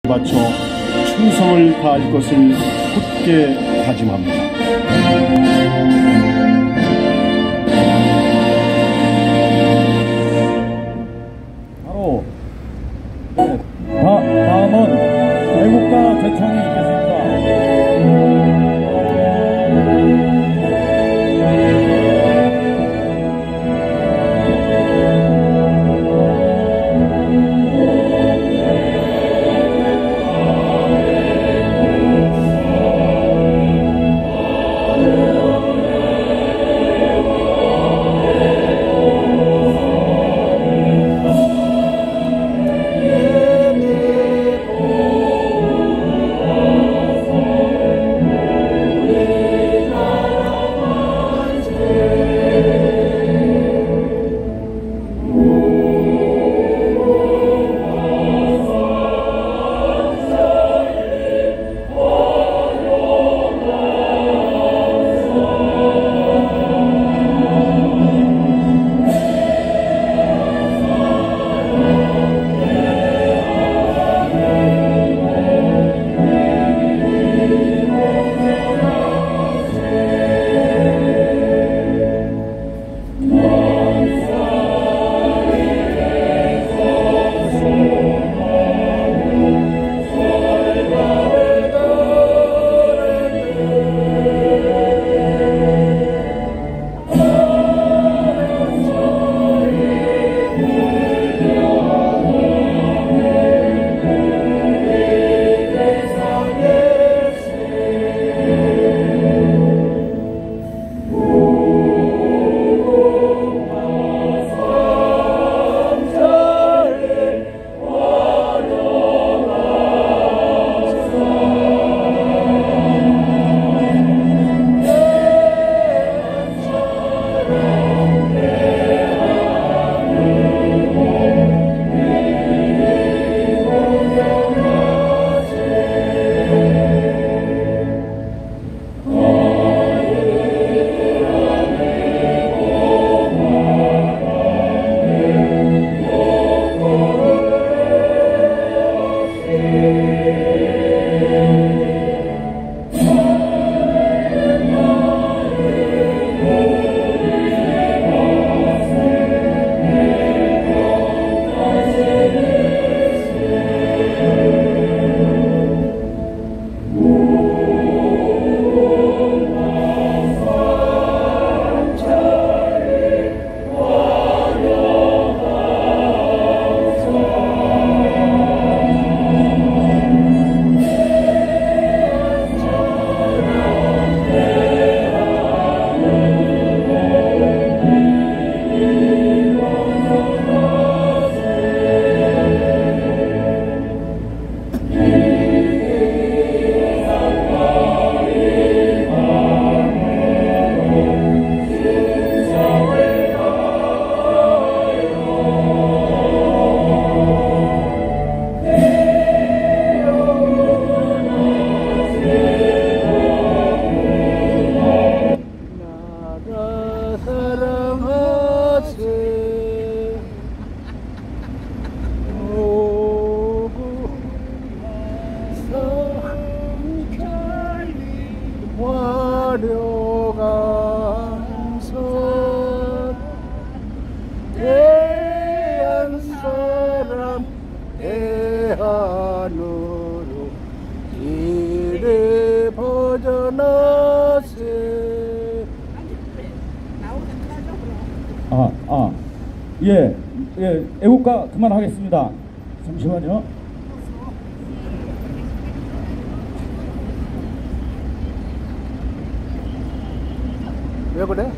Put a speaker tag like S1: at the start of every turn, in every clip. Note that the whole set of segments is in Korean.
S1: 바쳐 충성을 다할 것을 굳게 다짐합니다.
S2: 바로 다음은 애국가 제청이 있겠습니다.
S3: 화려강선 대한 사람 대한으로 길에 퍼져나세.
S2: 예, 애국가 그만하겠습니다. 잠시만요.
S3: 왜 그래?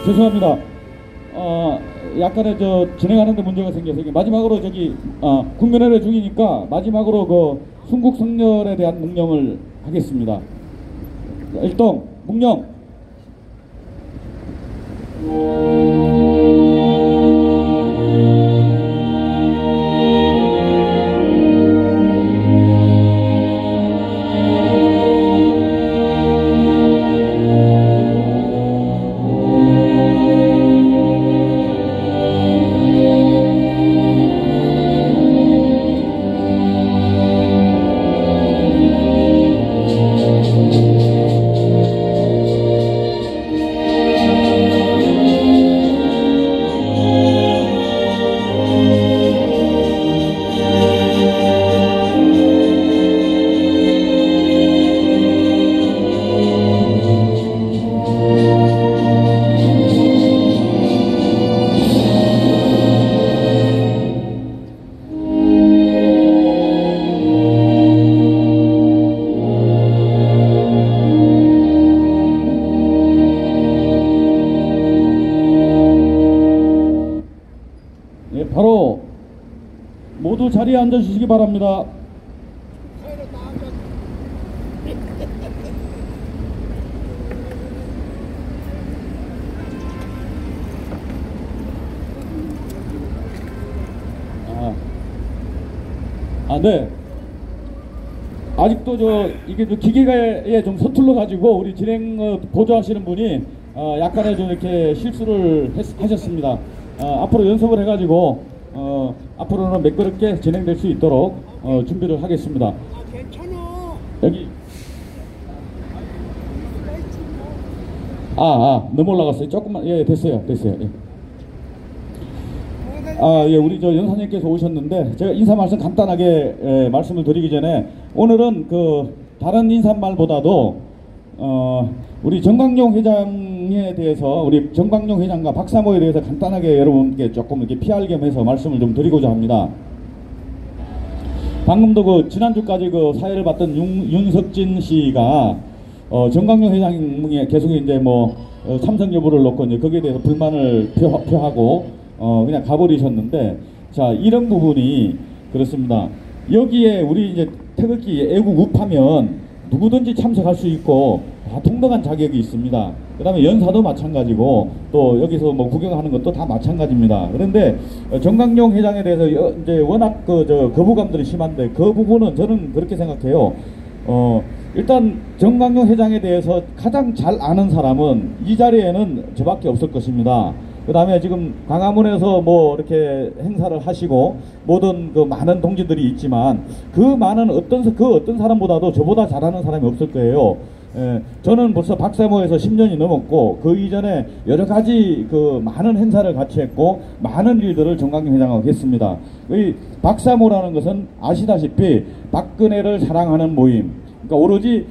S2: 죄송합니다. 약간의 진행하는데 문제가 생겨서 마지막으로 국민의례 중이니까 마지막으로 그 순국성렬에 대한 묵념을 하겠습니다. 일동 묵념. 바로 모두 자리에 앉아주시기 바랍니다. 네. 아직도 이게 기계가 좀 서툴러 가지고 우리 진행 보조하시는 분이 약간의 좀 이렇게 실수를 하셨습니다. 앞으로 연습을 해가지고 앞으로는 매끄럽게 진행될 수 있도록 준비를 하겠습니다.
S3: 괜찮아.
S2: 여기 너무 올라갔어요. 조금만. 예, 됐어요. 예. 예, 우리 연사님께서 오셨는데 제가 인사 말씀 간단하게 말씀을 드리기 전에 오늘은 다른 인사말보다도 우리 정광용 회장에 대해서 우리 정광용 회장과 박사모에 대해서 간단하게 여러분께 조금 이렇게 PR 겸 해서 말씀을 좀 드리고자 합니다. 방금도 지난주까지 사회를 봤던 윤석진 씨가 정광용 회장이 계속 이제 참석 여부를 놓고 이제 거기에 대해서 불만을 표하고 그냥 가버리셨는데, 자, 이런 부분이 그렇습니다. 여기에 우리 이제 태극기 애국 우파면 누구든지 참석할 수 있고 다 동등한 자격이 있습니다. 그 다음에 연사도 마찬가지고 또 여기서 구경하는 것도 다 마찬가지입니다. 그런데 정광용 회장에 대해서 이제 워낙 거부감들이 심한데 그 부분은 저는 그렇게 생각해요. 일단 정광용 회장에 대해서 가장 잘 아는 사람은 이 자리에는 저밖에 없을 것입니다. 그 다음에 지금 광화문에서 이렇게 행사를 하시고 모든 많은 동지들이 있지만 그 많은 어떤 사람보다도 저보다 잘하는 사람이 없을 거예요. 저는 벌써 박사모에서 10년이 넘었고 그 이전에 여러 가지 많은 행사를 같이 했고 많은 일들을 정광용 회장하고 했습니다. 이 박사모라는 것은 아시다시피 박근혜를 사랑하는 모임, 그러니까 오로지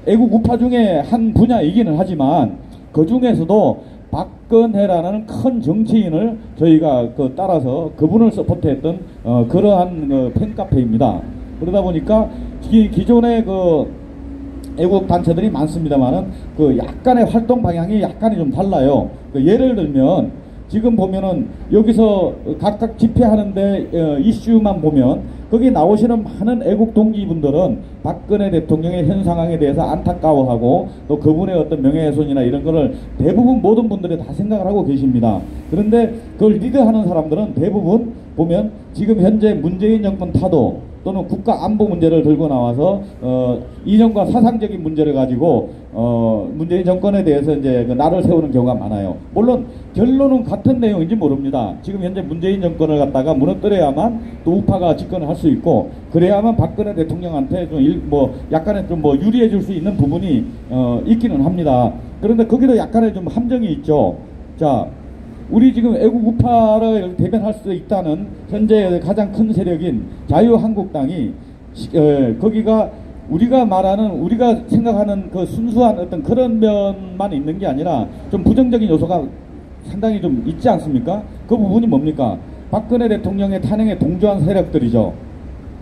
S2: 애국 우파 중에 한 분야이기는 하지만 그 중에서도 박근혜라는 큰 정치인을 저희가 따라서 그분을 서포트했던 그러한 팬카페입니다. 그러다 보니까 기존의 애국 단체들이 많습니다만은 약간의 활동 방향이 약간이 좀 달라요. 예를 들면 지금 보면은 여기서 각각 집회하는데 이슈만 보면 거기 나오시는 많은 애국 동지분들은 박근혜 대통령의 현 상황에 대해서 안타까워하고 또 그분의 어떤 명예훼손이나 이런 거를 대부분 모든 분들이 다 생각을 하고 계십니다. 그런데 그걸 리드하는 사람들은 대부분 보면 지금 현재 문재인 정권 타도 또는 국가 안보 문제를 들고 나와서 이념과 사상적인 문제를 가지고 문재인 정권에 대해서 이제 날을 세우는 경우가 많아요. 물론 결론은 같은 내용인지 모릅니다. 지금 현재 문재인 정권을 갖다가 무너뜨려야만 또 우파가 집권을 할 수 있고 그래야만 박근혜 대통령한테 약간의 유리해 줄 수 있는 부분이 있기는 합니다. 그런데 거기도 약간의 좀 함정이 있죠. 자, 우리 지금 애국 우파를 대변할 수 있다는 현재 가장 큰 세력인 자유한국당이 거기가 우리가 생각하는 순수한 어떤 그런 면만 있는 게 아니라 좀 부정적인 요소가 상당히 좀 있지 않습니까? 그 부분이 뭡니까? 박근혜 대통령의 탄핵에 동조한 세력들이죠.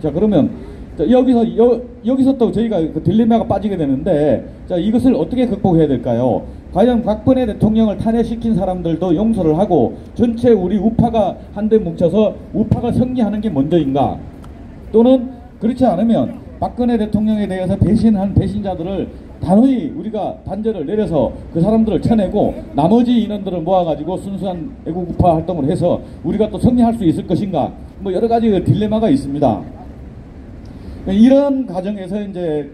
S2: 자, 그러면 자, 여기서 또 저희가 그 딜레마가 빠지게 되는데, 자, 이것을 어떻게 극복해야 될까요? 과연 박근혜 대통령을 탄핵시킨 사람들도 용서를 하고 전체 우리 우파가 한데 뭉쳐서 우파가 승리하는 게 먼저인가? 또는 그렇지 않으면 박근혜 대통령에 대해서 배신한 배신자들을 단호히 우리가 단죄를 내려서 그 사람들을 쳐내고 나머지 인원들을 모아가지고 순수한 애국우파 활동을 해서 우리가 또 승리할 수 있을 것인가? 뭐 여러 가지 딜레마가 있습니다. 이런 과정에서 이제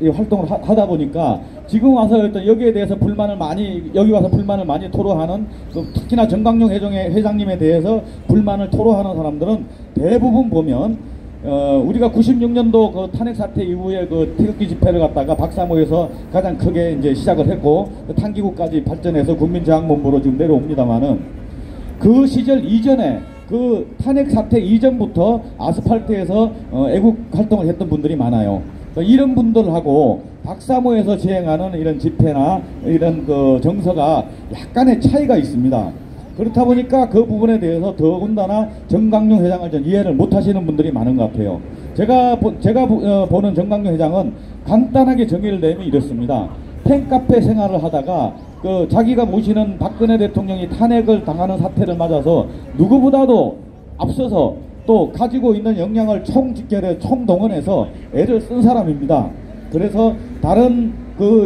S2: 이 활동을 하다 보니까 지금 와서 어떤 여기에 대해서 여기 와서 불만을 많이 토로하는, 특히나 정광용 회장님에 대해서 불만을 토로하는 사람들은 대부분 보면 우리가 96년도 그 탄핵 사태 이후에 그 태극기 집회를 갖다가 박사모에서 가장 크게 이제 시작을 했고 탄기구까지 발전해서 국민저항본부로 지금 내려옵니다만은 그 시절 이전에 그 탄핵 사태 이전부터 아스팔트에서 애국 활동을 했던 분들이 많아요. 이런 분들하고 박사모에서 진행하는 이런 집회나 이런 그 정서가 약간의 차이가 있습니다. 그렇다 보니까 그 부분에 대해서 더군다나 정광용 회장을 좀 이해를 못 하시는 분들이 많은 것 같아요. 제가 보는 정광용 회장은 간단하게 정의를 내면 이렇습니다. 팬카페 생활을 하다가 자기가 모시는 박근혜 대통령이 탄핵을 당하는 사태를 맞아서 누구보다도 앞서서 또 가지고 있는 역량을 총집결해 총동원해서 애를 쓴 사람입니다. 그래서 다른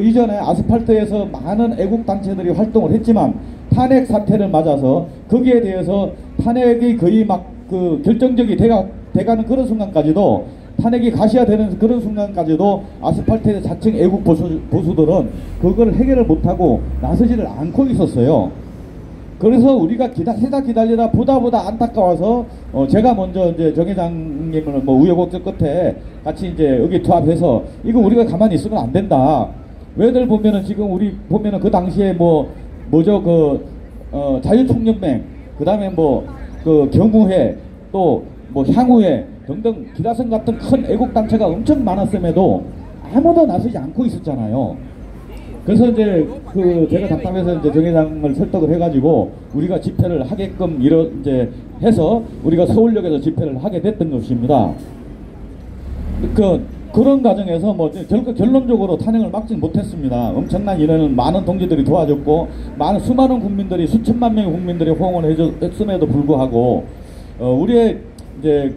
S2: 이전에 아스팔트에서 많은 애국단체들이 활동을 했지만 탄핵 사태를 맞아서 거기에 대해서 탄핵이 거의 결정적이 돼가는 그런 순간까지도, 탄핵이 가시화되는 그런 순간까지도 아스팔트의 자칭 애국 보수들은 그걸 해결을 못하고 나서지를 않고 있었어요. 그래서 우리가 기다리다 보다 안타까워서 제가 먼저 이제 정 회장님을 우여곡절 끝에 같이 이제 의기투합해서 이거 우리가 가만히 있으면 안 된다. 왜들 보면은 지금 우리 보면은 그 당시에 자유총연맹, 그 다음에 경우회, 또 향후회 등등 기라성 같은 큰 애국단체가 엄청 많았음에도 아무도 나서지 않고 있었잖아요. 그래서 이제 제가 답답해서 이제 정 회장을 설득을 해가지고 우리가 집회를 하게끔 이제 해서 우리가 서울역에서 집회를 하게 됐던 것입니다. 그런 과정에서 결론적으로 탄핵을 막지는 못했습니다. 엄청난 인원은 많은 동지들이 도와줬고 수많은 국민들이, 수천만 명의 국민들이 호응을 했음에도 불구하고 우리의 이제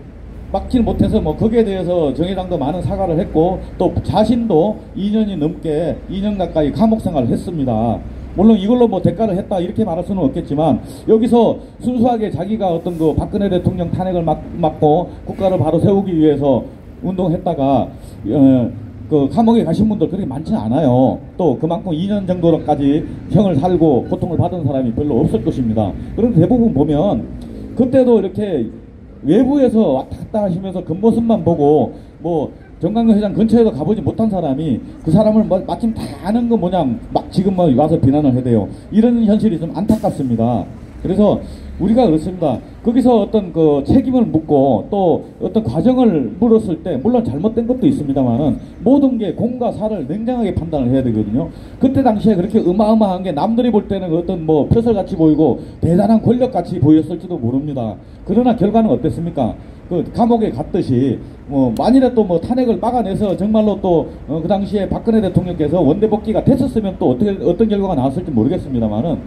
S2: 막지는 못해서 거기에 대해서 정 회장도 많은 사과를 했고 또 자신도 2년 가까이 감옥 생활을 했습니다. 물론 이걸로 대가를 했다 이렇게 말할 수는 없겠지만 여기서 순수하게 자기가 어떤 박근혜 대통령 탄핵을 막고 국가를 바로 세우기 위해서 운동했다가 감옥에 가신 분들 그렇게 많지는 않아요. 또 그만큼 2년 정도까지 형을 살고 고통을 받은 사람이 별로 없을 것입니다. 그런데 대부분 보면 그때도 이렇게 외부에서 왔다 갔다 하시면서 겉모습만 보고 정광용 회장 근처에도 가보지 못한 사람이 그 사람을 마침 다 아는 거 모양 지금 와서 비난을 해대요. 이런 현실이 좀 안타깝습니다. 그래서 우리가 그렇습니다. 거기서 어떤 책임을 묻고 또 어떤 과정을 물었을 때 물론 잘못된 것도 있습니다만은 모든 게 공과 사를 냉정하게 판단을 해야 되거든요. 그때 당시에 그렇게 어마어마한 게 남들이 볼 때는 어떤 벼슬같이 보이고 대단한 권력같이 보였을지도 모릅니다. 그러나 결과는 어땠습니까? 감옥에 갔듯이 만일에 또 탄핵을 막아내서 정말로 또 그 당시에 박근혜 대통령께서 원대복귀가 됐었으면 또 어떤 결과가 나왔을지 모르겠습니다만은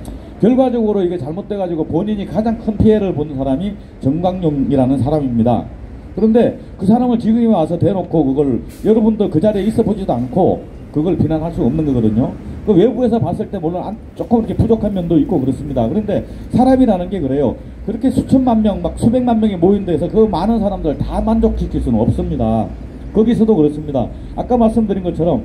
S2: 결과적으로 이게 잘못돼가지고 본인이 가장 큰 피해를 본 사람이 정광용이라는 사람입니다. 그런데 그 사람을 지금에 와서 대놓고 그걸 여러분도 그 자리에 있어 보지도 않고 그걸 비난할 수 없는 거거든요. 외부에서 봤을 때 물론 조금 이렇게 부족한 면도 있고 그렇습니다. 그런데 사람이라는 게 그래요. 그렇게 수천만 명, 수백만 명이 모인 데서 그 많은 사람들 다 만족시킬 수는 없습니다. 거기서도 그렇습니다. 아까 말씀드린 것처럼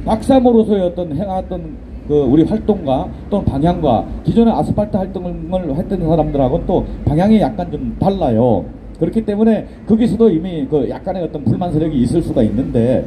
S2: 박사모로서의 행했던 우리 활동과 또는 방향과 기존의 아스팔트 활동을 했던 사람들하고 또 방향이 약간 좀 달라요. 그렇기 때문에 거기서도 이미 약간의 어떤 불만 세력이 있을 수가 있는데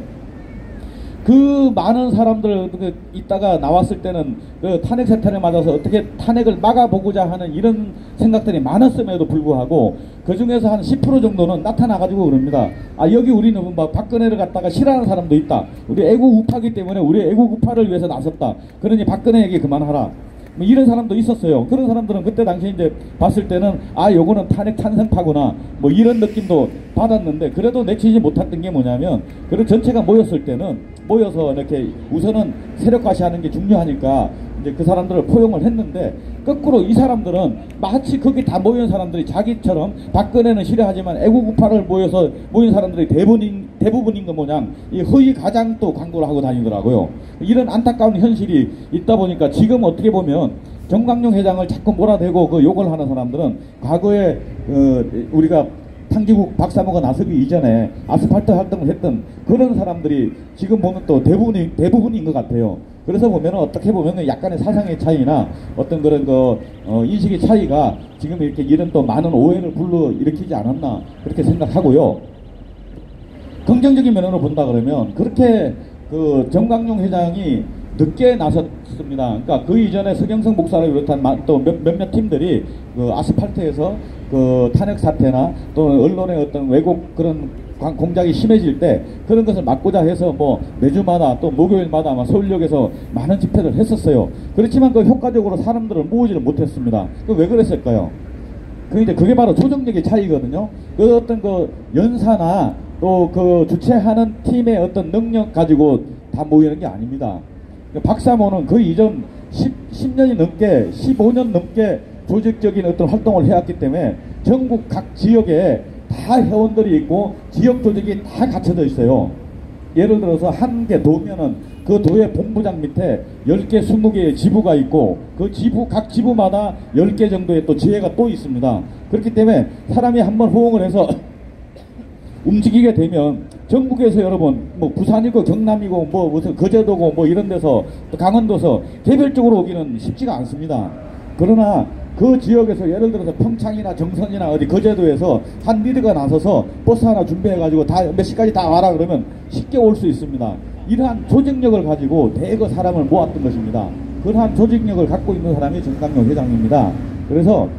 S2: 그 많은 사람들 있다가 나왔을 때는 탄핵 사태를 맞아서 어떻게 탄핵을 막아보고자 하는 이런 생각들이 많았음에도 불구하고 그 중에서 한 10% 정도는 나타나가지고 그럽니다. 여기 우리는 박근혜를 갖다가 싫어하는 사람도 있다. 우리 애국 우파기 때문에 우리 애국 우파를 위해서 나섰다. 그러니 박근혜 얘기 그만하라. 뭐 이런 사람도 있었어요. 그런 사람들은 그때 당시에 이제 봤을 때는 아 요거는 탄핵 찬성파구나 뭐 이런 느낌도 받았는데, 그래도 내치지 못했던 게 뭐냐면, 그런 전체가 모였을 때는 모여서 이렇게 우선은 세력화시하는 게 중요하니까 이제 그 사람들을 포용을 했는데, 거꾸로 이 사람들은 마치 거기 다 모인 사람들이 자기처럼 박근혜는 싫어하지만 애국우파를 모인 사람들이 대부분인 것 모양 이 허위 가장 또 광고를 하고 다니더라고요. 이런 안타까운 현실이 있다 보니까 지금 어떻게 보면 정광용 회장을 자꾸 몰아대고 그 욕을 하는 사람들은 과거에 우리가 탕기국 박사모가 나서기 이전에 아스팔트 활동을 했던 그런 사람들이 지금 보면 또 대부분인 것 같아요. 그래서 보면 어떻게 보면 약간의 사상의 차이나 어떤 그런 인식의 차이가 지금 이렇게 이런 또 많은 오해를 불러일으키지 않았나 그렇게 생각하고요. 긍정적인 면으로 본다 그러면 그렇게 그 정광용 회장이 늦게 나섰습니다. 그러니까 그 이전에 서경석 목사를 비롯한 또 몇몇 팀들이 그 아스팔트에서 그 탄핵 사태나 또 언론의 어떤 왜곡 그런 공작이 심해질 때 그런 것을 막고자 해서 뭐 매주마다 또 목요일마다 아마 서울역에서 많은 집회를 했었어요. 그렇지만 그 효과적으로 사람들을 모으지를 못했습니다. 그 왜 그랬을까요? 그게 바로 조정력의 차이거든요. 그 어떤 그 연사나 또 그 주최하는 팀의 어떤 능력 가지고 다 모이는 게 아닙니다. 박사모는 그 이전 10년이 넘게 15년 넘게 조직적인 어떤 활동을 해왔기 때문에 전국 각 지역에 다 회원들이 있고 지역 조직이 다 갖춰져 있어요. 예를 들어서 한 개 도면은 그 도의 본부장 밑에 10개, 20개의 지부가 있고 그 각 지부마다 10개 정도의 또 지회가 또 있습니다. 그렇기 때문에 사람이 한번 호응을 해서 움직이게 되면 전국에서 여러분 뭐 부산이고 경남이고 뭐 무슨 거제도고 뭐 이런 데서 또 강원도서 개별적으로 오기는 쉽지가 않습니다. 그러나 그 지역에서 예를 들어서 평창이나 정선이나 어디 거제도에서 한 리더가 나서서 버스 하나 준비해가지고 다 몇 시까지 다 와라 그러면 쉽게 올 수 있습니다. 이러한 조직력을 가지고 대거 사람을 모았던 것입니다. 그러한 조직력을 갖고 있는 사람이 정광용 회장입니다. 그래서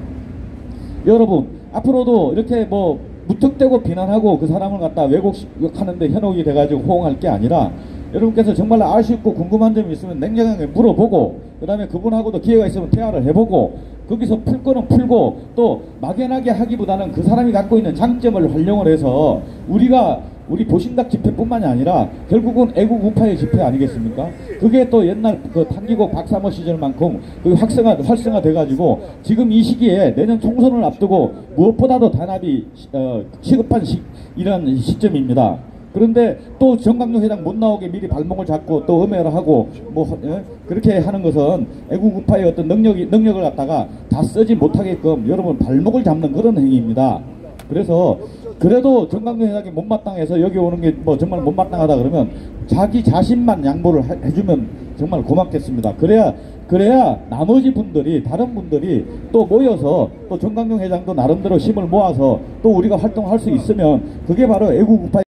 S2: 여러분 앞으로도 이렇게 뭐 무턱대고 비난하고 그 사람을 갖다 왜곡하는데 현혹이 돼가지고 호응할 게 아니라 여러분께서 정말 아쉽고 궁금한 점이 있으면 냉정하게 물어보고 그 다음에 그분하고도 기회가 있으면 대화를 해보고 거기서 풀 거는 풀고 또 막연하게 하기보다는 그 사람이 갖고 있는 장점을 활용을 해서 우리 보신각 집회뿐만이 아니라 결국은 애국 우파의 집회 아니겠습니까? 그게 또 옛날 그 탕기국 박사모 시절만큼 그 활성화 돼가지고 지금 이 시기에 내년 총선을 앞두고 무엇보다도 단합이 시급한 이런 시점입니다. 그런데 또 정광용 회장 못 나오게 미리 발목을 잡고 또 음해를 하고 뭐 그렇게 하는 것은 애국 우파의 어떤 능력을 갖다가 다 쓰지 못하게끔 여러분 발목을 잡는 그런 행위입니다. 그래서 그래도 정광용 회장이 못마땅해서 여기 오는 게 뭐 정말 못마땅하다 그러면 자기 자신만 양보를 해주면 정말 고맙겠습니다. 그래야 나머지 분들이 다른 분들이 또 모여서 또 정광용 회장도 나름대로 힘을 모아서 또 우리가 활동할 수 있으면 그게 바로 애국 우파